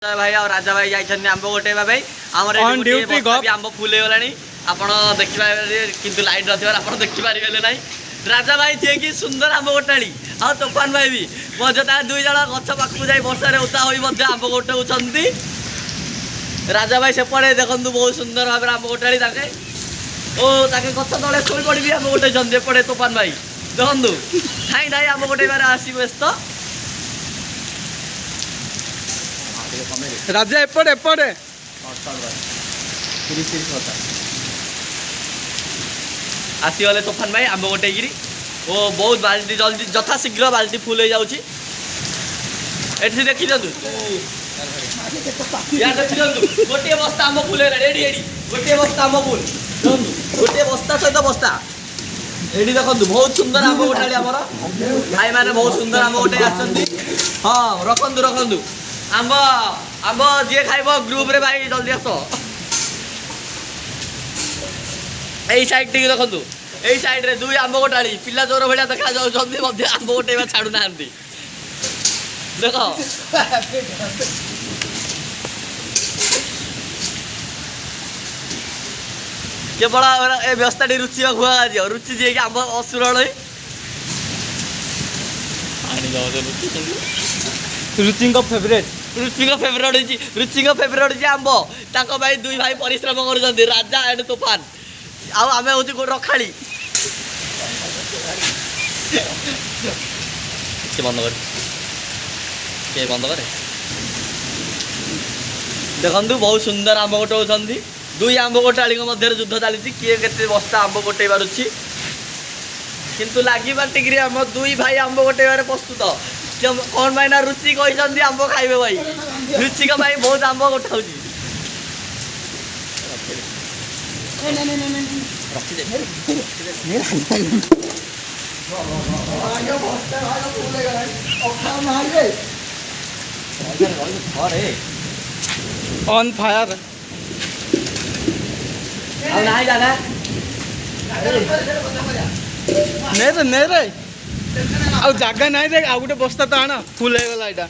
भाई और राजा भाई जाइछन आंब गोटेबा भाई हमर ऑन ड्यूटी गप आंब फुल हे गलानी आपण देखिबा किंतु लाइट रथिबार आपण देखि पारिबेले नाही राजा भाई जे कि सुंदर आंब गोटाली आ तूफान भाई भी मजता दुई जण गछ पाखु जाई वर्षा रे उता होई मध्ये आंब गोटाउछंती राजा भाई से पड़े देखंतु बहुत सुंदर भाबे आंब गोटाली ताके ओ ताके गछ तळे सोई पड़बी आंब गोटे जंदे पड़े तूफान भाई देखंतु थाई थाई आंब गोटेबार आसी व्यस्त राजा एपटे एपटे आसीगले तूफान भाई आंब गोटे गिरी ओ बहुत बाल्टी जल्दी यथा शीघ्र बाल्टी फुल हो जाउची एठी देखि दंतु या देखि दंतु गोटे बस्ता आंब फुल हे रेडी रेडी गोटे बस्ता आंब फुल दंतु गोटे बस्ता सहित बस्ता एठी देखंतु बहुत सुंदर आंब गोटाली हमर भाई माने बहुत सुंदर आंब गोटे आछंती हां रखंतु रखंतु आंब आंब जे खाइबो ग्रुप रे भाई जल्दी आसो एई साइड टिक देखंतु एई साइड रे दुई आंब गोटाली पिला चोर भलिया देखा जाउ जल्दी मध्ये आंब गोटेबा छाडू नांती देखो केवल ए व्यवस्था रुचि खुआ आज रुचि जे कि आंब असुरल पानी जाओ रुचि फेवरेट रुचि फेवरेट आंब ताको भाई दुई भाई परिश्रम कर राजा एंड तूफान आमे हूँ गोटे रखाड़ी बंद कर देखु बहुत सुंदर आंब गोटाउछंती दुई आंब गोटाली मध्य युद्ध चली किए केते बस्ता आंब गोटे पारुछि किंतु लागी बाटिक आम दुई भाई आंब गोटेबार प्रस्तुत कौन भाई ना रुचि कहते आंब खाइबे भाई रुचि का भाई बहुत आंब गोटाऊ ऑन फायर नहीं आ जगह नहीं देख आ गोटे बस्ता तो आना फुल हो गला।